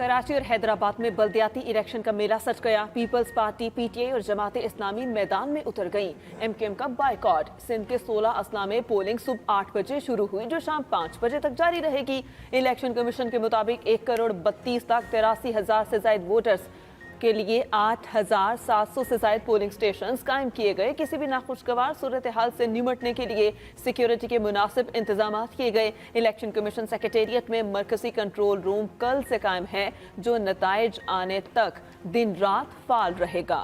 कराची और हैदराबाद में बल्दियाती इलेक्शन का मेला सज गया। पीपल्स पार्टी, पीटीआई और जमात इस्लामी मैदान में उतर गई। एमकेएम का बायकॉट। सिंध के 16 अजला में पोलिंग सुबह 8 बजे शुरू हुई, जो शाम 5 बजे तक जारी रहेगी। इलेक्शन कमीशन के मुताबिक 1,32,83,000 से ज्यादा वोटर्स के लिए 8,700 से ज्यादा पोलिंग स्टेशन कायम किए गए। किसी भी नाखुशगवार सूरत हाल से निमटने के लिए सिक्योरिटी के मुनासिब इंतजाम किए गए। इलेक्शन कमीशन सेक्रेटेरिएट में मरकजी कंट्रोल रूम कल से कायम है, जो नताइज आने तक दिन रात फाल रहेगा।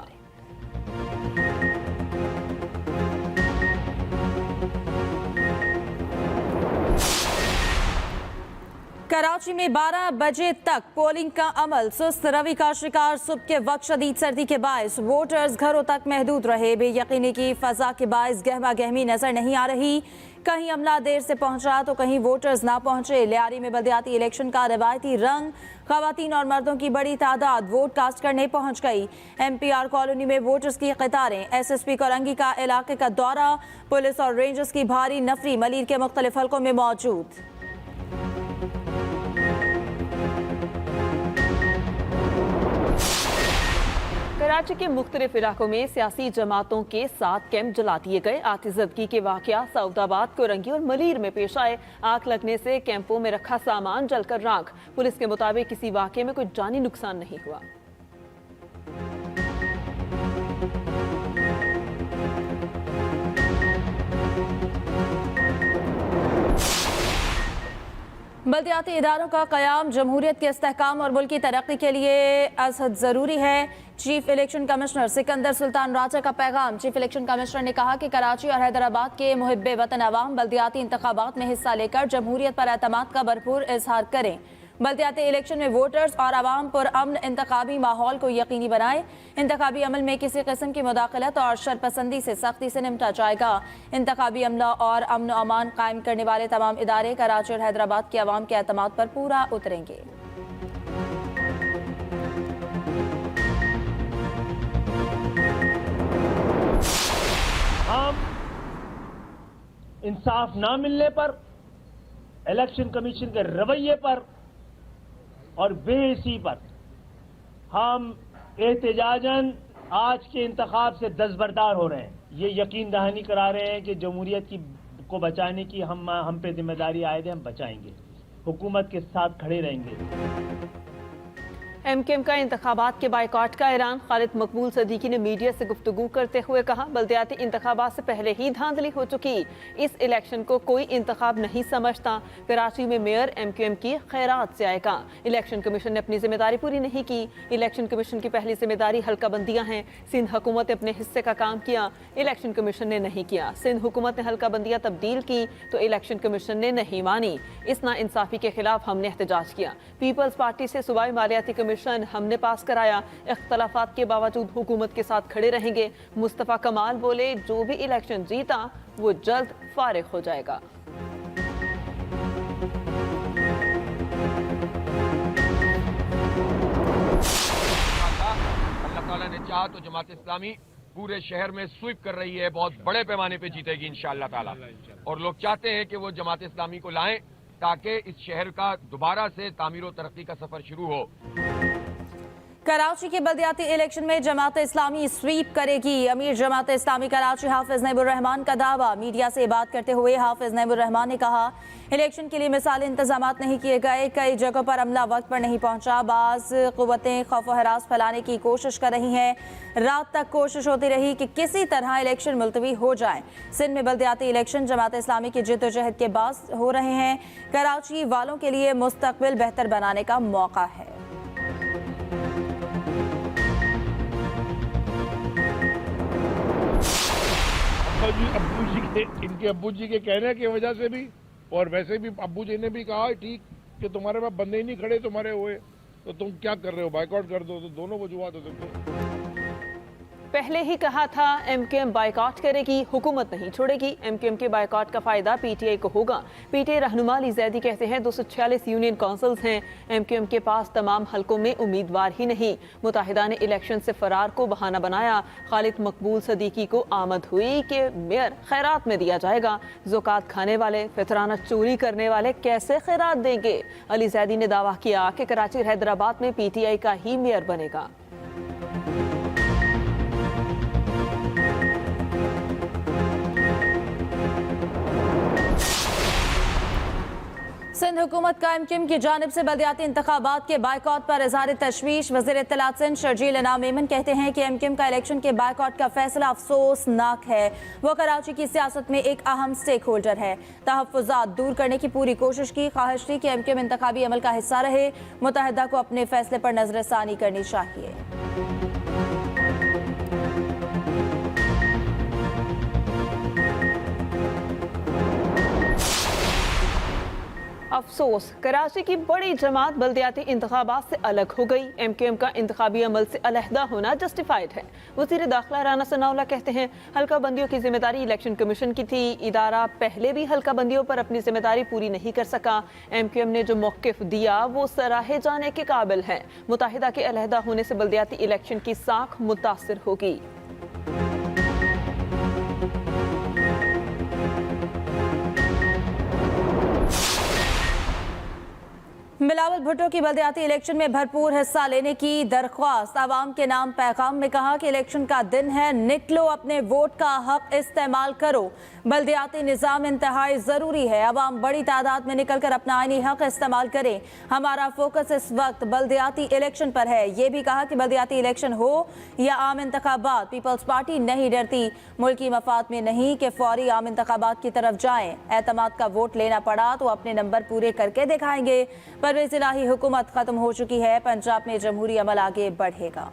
कराची में 12 बजे तक पोलिंग का अमल सुस्त रवि का शिकार। सुबह के वक्त शदीद सर्दी के बायस वोटर्स घरों तक महदूद रहे। बेयकीनी की फजा के बायस गहमा गहमी नजर नहीं आ रही। कहीं अमला देर से पहुंचा तो कहीं वोटर्स ना पहुंचे। लियारी में बल्दियाती इलेक्शन का रवायती रंग। खवातीन और मर्दों की बड़ी तादाद वोट कास्ट करने पहुंच गई। MPR कॉलोनी में वोटर्स की कतारें। SSP कोरंगी का इलाके का दौरा। पुलिस और रेंजर्स की भारी नफरी मलीर के मुख्तलिफ हलकों में मौजूद। कराची के मुख्तलिफ इलाकों में सियासी जमातों के 7 कैंप जला दिए गए। आतिशबाजी के वाकया सऊदाबाद, कोरंगी और मलीर में पेश आए। आग लगने से कैंपों में रखा सामान जलकर राख। पुलिस के मुताबिक किसी वाकये में कोई जानी नुकसान नहीं हुआ। बल्दियाती इदारों का क़याम जमहूरियत के इस्तेहकाम और मुल्क की तरक्की के लिए असद ज़रूरी है। Chief election commissioner Sikandar Sultan Raja का पैगाम। चीफ इलेक्शन कमिश्नर ने कहा कि कराची और हैदराबाद के मुहिब्बे वतन अवाम बल्दियाती इंतखाबात में हिस्सा लेकर जमहूरियत पर एतमाद का भरपूर इजहार करें। बल्दियाती इलेक्शन में वोटर्स और अवाम पर अमन इंतखाबी माहौल को यकीनी बनाए। इंतखाबी अमल में किसी किस्म की मुदाखलत और शरपसंदी से सख्ती से निपटा जाएगा। इंतखाबी अमला और अमन अमान कायम करने वाले तमाम इदारे कराची और हैदराबाद के अवाम के एतमाद पर पूरा उतरेंगे। हम इंसाफ ना मिलने पर, इलेक्शन कमीशन के रवैये पर और बेहिसी पर हम एहतजाजन आज के इंतखाब से दस्तबरदार हो रहे हैं। ये यकीन दहानी करा रहे हैं कि जमहूरियत को बचाने की हम पे जिम्मेदारी आयद है, हम बचाएंगे, हुकूमत के साथ खड़े रहेंगे। एमकेएम का इंतखाबात के बायकॉट का ऐलान। खालिद मकबूल सदीकी ने मीडिया से गुफ्तगू करते हुए कहा, बल्दियाती इंतखाबात से पहले ही धांधली हो चुकी। इस इलेक्शन को कोई इंतखाब नहीं समझता। कराची में मेयर एमकेएम की खैरात से आएगा। इलेक्शन कमीशन ने अपनी जिम्मेदारी पूरी नहीं की। इलेक्शन कमीशन की पहली जिम्मेदारी हल्का बंदियां हैं। सिंध हुकूमत ने अपने हिस्से का काम किया, इलेक्शन कमीशन ने नहीं किया। सिंध हुकूमत ने हल्का बंदियां तब्दील की तो इलेक्शन कमीशन ने नहीं मानी। इस नाइंसाफी के खिलाफ हमने एहतजाज किया। पीपल्स पार्टी से सूबाई मालियाती कमीशन हमने पास कराया। इख्तलाफात के बावजूद हुकूमत के साथ खड़े रहेंगे। मुस्तफा कमाल बोले, जो भी इलेक्शन जीता वो जल्द फारिग हो जाएगा। अल्लाह ताला ने चाहा तो जमात इस्लामी पूरे शहर में स्वीप कर रही है, बहुत बड़े पैमाने पे जीतेगी इंशाअल्लाह ताला। और लोग चाहते हैं कि वो जमात इस्लामी को लाएं ताकि इस शहर का दोबारा से तामीर और तरक्की का सफर शुरू हो। कराची के बल्दियाती इलेक्शन में जमात इस्लामी स्वीप करेगी। अमीर जमात इस्लामी कराची हाफिज नईमुर रहमान का दावा। मीडिया से बात करते हुए हाफिज नईमुर रहमान ने कहा, इलेक्शन के लिए मिसाली इंतजाम नहीं किए गए। कई जगहों पर अमला वक्त पर नहीं पहुंचा। बाज कुव्वतें खौफ व हरास फैलाने की कोशिश कर रही हैं। रात तक कोशिश होती रही कि किसी तरह इलेक्शन मुलतवी हो जाए। सिंध में बल्दियाती इलेक्शन जमात इस्लामी की जिद्दोजहद के बास हो रहे हैं। कराची वालों के लिए मुस्तकबिल बेहतर बनाने का मौका है। इनके अब्बू जी के कहने की वजह से भी, और वैसे भी अब्बू जी ने भी कहा ठीक कि तुम्हारे पास बंदे ही नहीं खड़े तुम्हारे हुए, तो तुम क्या कर रहे हो, बाइकआउट कर दो। तो दोनों वजूहात हो सकते हैं। पहले ही कहा था एमकेएम बायकॉट करेगी, हुकूमत नहीं छोड़ेगी। एमकेएम के बायकॉट का फायदा पीटीआई को होगा। पीटीआई रहनुमा अली जैदी कहते हैं 246 यूनियन काउंसिल्स हैं, एमकेएम के पास तमाम हलकों में उम्मीदवार ही नहीं। मुताहिदा ने इलेक्शन से फरार को बहाना बनाया। खालिद मकबूल सदीकी को आमद हुई कि मेयर खैरात में दिया जाएगा। ज़कात खाने वाले, फितराना चोरी करने वाले कैसे खैरात देंगे? अली जैदी ने दावा किया कि कराची और हैदराबाद में पीटीआई का ही मेयर बनेगा। सिंध हुकूमत का एमकेएम की जानिब से बलदियाती इंतखाबात के बायकॉट पर इज़हार तशवीश। वज़ीर इत्तलात सिंध शर्जील इनाम मेमन कहते हैं कि एमकेएम का इलेक्शन के बायकॉट का फैसला अफसोसनाक है। वो कराची की सियासत में एक अहम स्टेक होल्डर है। तहफ़्फ़ुज़ात दूर करने की पूरी कोशिश की, ख्वाहिश थी कि एमकेएम इंतखाबी अमल का हिस्सा रहे। मुत्तहिदा को अपने फैसले पर नजरसानी करनी चाहिए। अफसोस, कराची की बड़ी जमात बल्दियाती इंतखाबात से अलग हो गई। एमकेएम का इंतखाबी अमल से अलहदा होना जस्टिफाइड है। वज़ीर दाखिला राना सनाउल्लाह कहते हैं हल्का बंदियों की जिम्मेदारी इलेक्शन कमीशन की थी। इदारा पहले भी हल्का बंदियों पर अपनी जिम्मेदारी पूरी नहीं कर सका। एमकेएम ने जो मौक़िफ़ दिया वो सराहे जाने के काबिल है। मुत्तहिदा के अलहदा होने से बल्दियाती इलेक्शन की साख मुतासिर होगी। बिलावल भुट्टो की बल्दियाती इलेक्शन में भरपूर हिस्सा लेने की दरख्वास्त। आवाम के नाम पैगाम में कहा कि इलेक्शन का दिन है, निकलो, अपने वोट का हक इस्तेमाल करो। बल्दियाती निज़ाम इंतहाई ज़रूरी है। आवाम बड़ी तादाद में निकल कर अपना आईनी हक इस्तेमाल करें। हमारा फोकस इस वक्त बल्दियाती इलेक्शन पर है। ये भी कहा कि बल्दियाती इलेक्शन हो या आम इंतखाबात, पीपल्स पार्टी नहीं डरती। मुल्की मफाद में नहीं कि फौरी आम इंतखाबात की तरफ जाएं। एतमाद का वोट लेना पड़ा तो अपने नंबर पूरे करके दिखाएंगे। परवेज़ इलाही हुकूमत खत्म हो चुकी है, पंजाब में जमहूरी अमल आगे बढ़ेगा।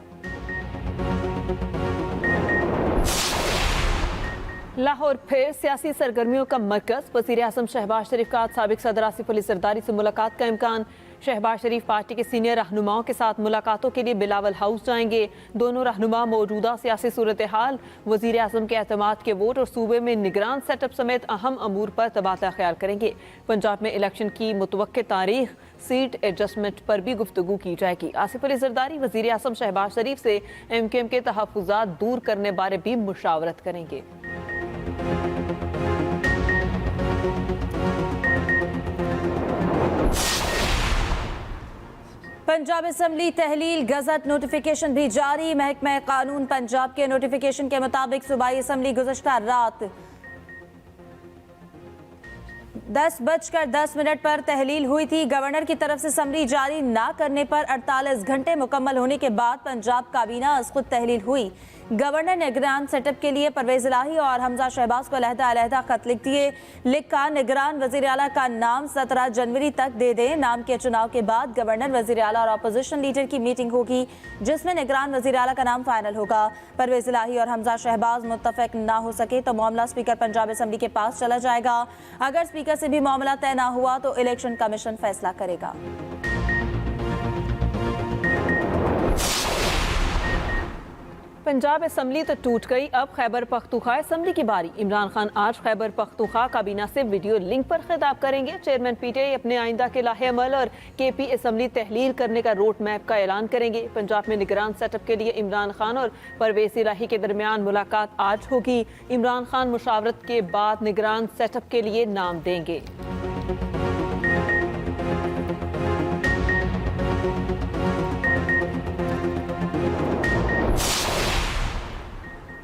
लाहौर फिर सियासी सरगर्मियों का मरकज। वज़ीर आज़म शहबाज शरीफ का आज साबिक सदर आसिफ अली जरदारी से मुलाकात का इम्कान। शहबाज शरीफ पार्टी के सीनियर रहनुमाओं के साथ मुलाकातों के लिए बिलावल हाउस जाएंगे। दोनों रहनुमा मौजूदा सियासी सूरत हाल, वज़ीर आज़म के एतमाद के वोट और सूबे में निगरान सेटअप समेत अहम अमूर पर तबादला ख्याल करेंगे। पंजाब में इलेक्शन की मुतवक्के तारीख, सीट एडजस्टमेंट पर भी गुफ्तगू की जाएगी। आसिफ अली जरदारी वज़ीर आज़म शहबाज शरीफ से एमकेएम के तहफ़्फ़ुज़ात दूर करने बारे भी मुशावरत करेंगे। पंजाब असम्बली तहलील गजट नोटिफिकेशन भी जारी। महकमा कानून पंजाब के नोटिफिकेशन के मुताबिक सूबाई असम्बली गुज़श्ता रात 10:10 पर तहलील हुई थी। गवर्नर की तरफ से समरी जारी ना करने पर 48 घंटे मुकम्मल होने के बाद पंजाब काबीना अज़ खुद तहलील हुई। गवर्नर निगरान सेटअप के लिए परवेज़ इलाही और हमजा शहबाज को अलहदा खत लिख दिए। लिखा, निगरान वज़ीर आला का नाम 17 जनवरी तक दे दें। नाम के चुनाव के बाद गवर्नर, वज़ीर आला और अपोजिशन लीडर की मीटिंग होगी जिसमें निगरान वज़ीर आला का नाम फाइनल होगा। परवेज़ इलाही और हमजा शहबाज मुत्तफ़िक ना हो सके तो मामला स्पीकर पंजाब असम्बली के पास चला जाएगा। अगर स्पीकर से भी मामला तय ना हुआ तो इलेक्शन कमीशन फैसला करेगा। पंजाब असम्बली तो टूट गई, अब खैबर पख्तूनख्वा असम्बली की बारी। इमरान खान आज खैबर पख्तूनख्वा काबीना से वीडियो लिंक पर खिताब करेंगे। चेयरमैन पीटीआई अपने आइंदा के लाहे अमल और केपी असम्बली तहलील करने का रोड मैप का ऐलान करेंगे। पंजाब में निगरान सेटअप के लिए इमरान खान और परवेज़ इलाही के दरमियान मुलाकात आज होगी। इमरान खान मुशावरत के बाद निगरान सेटअप के लिए नाम देंगे।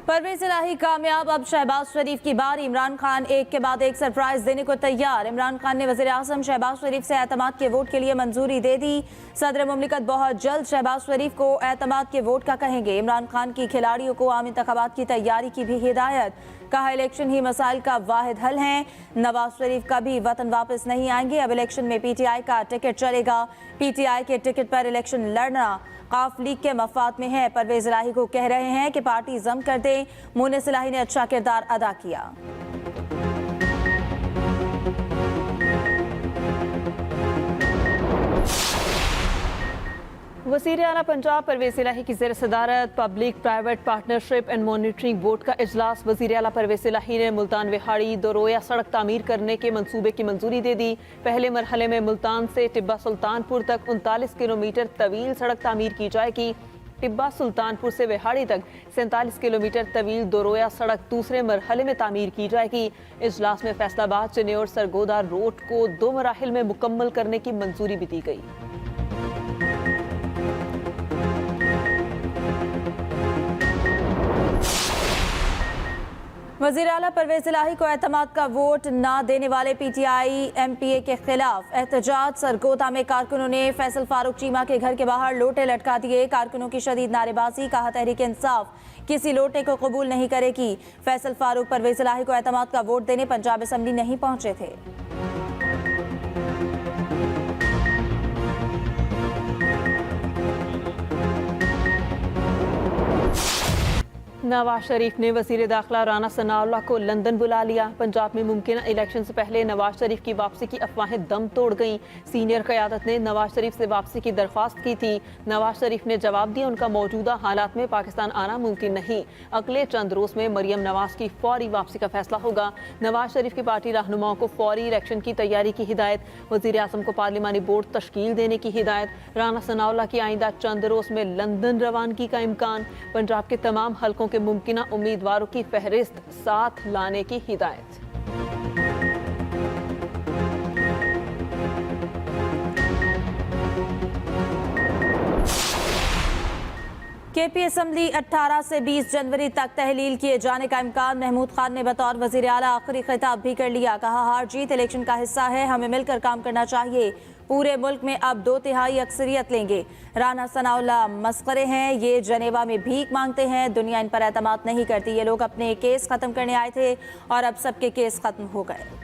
परवेज़ इलाही कामयाब, अब शहबाज शरीफ की बारी। इमरान खान एक के बाद एक सरप्राइज देने को तैयार। इमरान खान ने वज़ीर आज़म शहबाज शरीफ से एतमाद के वोट के लिए मंजूरी दे दी। सदर मुमलिकत बहुत जल्द शहबाज शरीफ को एतमाद के वोट का कहेंगे। इमरान खान की खिलाड़ियों को आम इंतखाबात की तैयारी की भी हिदायत। कहा, इलेक्शन ही मसाइल का वाहिद हल है। नवाज शरीफ कभी वतन वापस नहीं आएंगे। अब इलेक्शन में पीटीआई का टिकट चलेगा। पीटीआई के टिकट पर इलेक्शन लड़ना काफ लीग के मफाद में है। परवेज़ इलाही को कह रहे हैं कि पार्टी जम कर दे। मुनिस इलाही ने अच्छा किरदार अदा किया। वज़ीर आला पंजाब परवेज़ इलाही की ज़ेर सदारत public private partnership and monitoring board का इजलास। वज़ीर आला परवेज़ इलाही ने मुल्तान विहाड़ी दोरोया सड़क तामीर करने के मंसूबे की मंजूरी दे दी। पहले मरहले में मुल्तान से टिब्बा सुल्तानपुर तक 39 किलोमीटर तवील सड़क तामीर की जाएगी। टिब्बा सुल्तानपुर से विहाड़ी तक 47 किलोमीटर तवील दोरोया सड़क दूसरे मरहले में तामीर की जाएगी। इजलास में फैसलाबाद चिन्योर सरगोदा रोड को 2 मराहिल में मुकम्मल करने की मंजूरी भी दी गई। वज़ीर आला परवेज़ इलाही को एतमाद का वोट ना देने वाले PTI MPA के खिलाफ एहतजाज। सरगोदा में कारकुनों ने फैसल फारूक चीमा के घर के बाहर लोटे लटका दिए। कारकुनों की शदीद नारेबाजी। कहा तहरीक इंसाफ किसी लोटे को कबूल नहीं करेगी। फैसल फारूक परवेज़ इलाही को एतमाद का वोट देने पंजाब असम्बली नहीं पहुंचे थे। नवाज शरीफ ने वज़ीर दाखिला राना सनाउल्लाह को लंदन बुला लिया। पंजाब में मुमकिन इलेक्शन से पहले नवाज शरीफ की वापसी की अफवाहें दम तोड़ गईं। सीनियर क़यादत ने नवाज शरीफ से वापसी की दरख्वास्त की थी। नवाज शरीफ ने जवाब दिया उनका मौजूदा हालात में पाकिस्तान आना मुमकिन नहीं। अगले चंद रोज़ में मरियम नवाज की फौरी वापसी का फैसला होगा। नवाज शरीफ की पार्टी रहनुमाओं को फौरी इलेक्शन की तैयारी की हिदायत। वज़ीर आज़म को पार्लिमानी बोर्ड तश्कील देने की हिदायत। राना सनाउल्लाह की आइंदा चंद रोज़ में लंदन रवानगी का इम्कान। पंजाब के तमाम हलकों के मुमकिन उम्मीदवारों की फहरिस्त साथ लाने की हिदायत। KP असम्बली 18 से 20 जनवरी तक तहलील किए जाने का इम्कान। महमूद खान ने बतौर वज़ीर आला आखिरी खिताब भी कर लिया। कहा हार जीत इलेक्शन का हिस्सा है, हमें मिलकर काम करना चाहिए। पूरे मुल्क में अब 2/3 अक्सरियत लेंगे। राना सनाउल्लाह मस्खरे हैं, ये जनेवा में भीख मांगते हैं। दुनिया इन पर एतमाद नहीं करती। ये लोग अपने केस खत्म करने आए थे और अब सबके केस खत्म हो गए।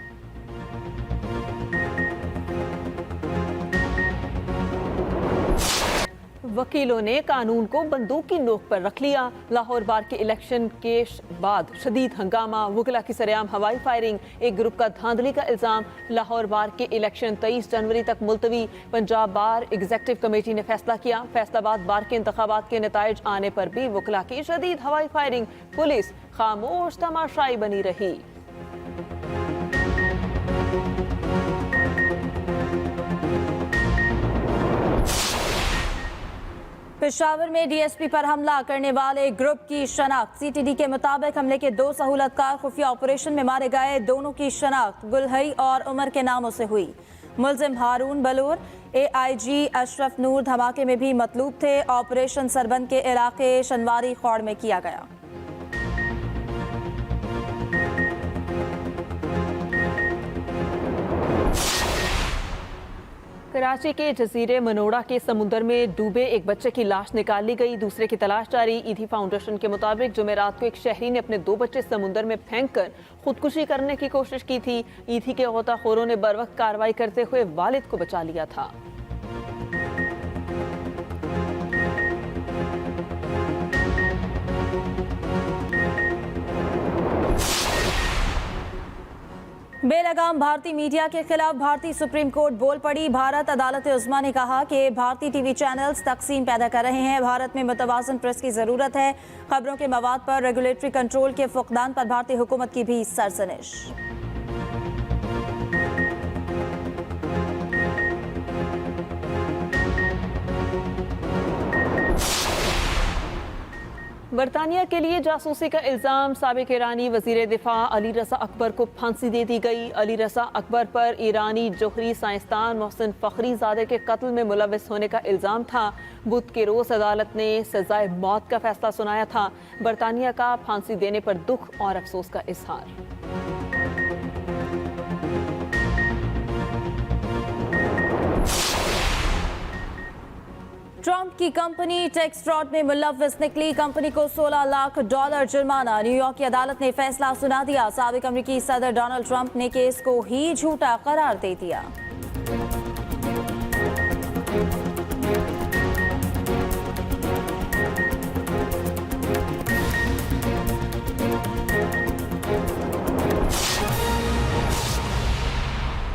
वकीलों ने कानून को बंदूक की नोक पर रख लिया। लाहौर बार के इलेक्शन के बाद शदीद हंगामा। वकीला की सरेआम हवाई फायरिंग। एक ग्रुप का धांधली का इल्जाम। लाहौर बार के इलेक्शन 23 जनवरी तक मुलतवी। पंजाब बार एग्जीक्यूटिव कमेटी ने फैसला किया। फैसलाबाद बार के इंतखाबात के नताइज आने पर भी वकीला की शदीद हवाई फायरिंग। पुलिस खामोश तमाशाई बनी रही। पेशावर में DSP पर हमला करने वाले ग्रुप की शनाख्त। CTD के मुताबिक हमले के 2 सहूलतकार खुफिया ऑपरेशन में मारे गए। दोनों की शनाख्त गुलहई और उमर के नामों से हुई। मुलजिम हारून बलूर AIG अशरफ नूर धमाके में भी मतलूब थे। ऑपरेशन सरबंद के इलाके शनवारी खौड़ में किया गया। कराची के जजीरे मनोड़ा के समुंदर में डूबे एक बच्चे की लाश निकाल ली गई। दूसरे की तलाश जारी। ईदी फाउंडेशन के मुताबिक जुमेरात को एक शहरी ने अपने 2 बच्चे समुंदर में फेंककर खुदकुशी करने की कोशिश की थी। ईदी के गोताखोरों ने बरवक्त कार्रवाई करते हुए वालिद को बचा लिया था। बेलगाम भारतीय मीडिया के खिलाफ भारतीय सुप्रीम कोर्ट बोल पड़ी। भारत अदालत उज़्मा ने कहा कि भारतीय TV चैनल्स तकसीम पैदा कर रहे हैं। भारत में मुतवाज़न प्रेस की ज़रूरत है। खबरों के मवाद पर रेगुलेटरी कंट्रोल के फुकदान पर भारतीय हुकूमत की भी सरजनिश। बरतानिया के लिए जासूसी का इल्ज़ाम। साबिक ईरानी वज़ीर दिफा अली रज़ा अकबर को फांसी दे दी गई। अली रज़ा अकबर पर ईरानी जोहरी साइंसदान मोहसिन फ़खरीज़ादे के कत्ल में मुलव्वस होने का इल्ज़ाम था। बुध के रोज़ अदालत ने सज़ाए मौत का फैसला सुनाया था। बरतानिया का फांसी देने पर दुख और अफसोस का इजहार। ट्रंप की कंपनी टैक्स फ्रॉड में मुलव्वस निकली। कंपनी को $16 लाख जुर्माना। न्यूयॉर्क की अदालत ने फैसला सुना दिया। साबिक अमेरिकी सदर डोनाल्ड ट्रंप ने केस को ही झूठा करार दे दिया।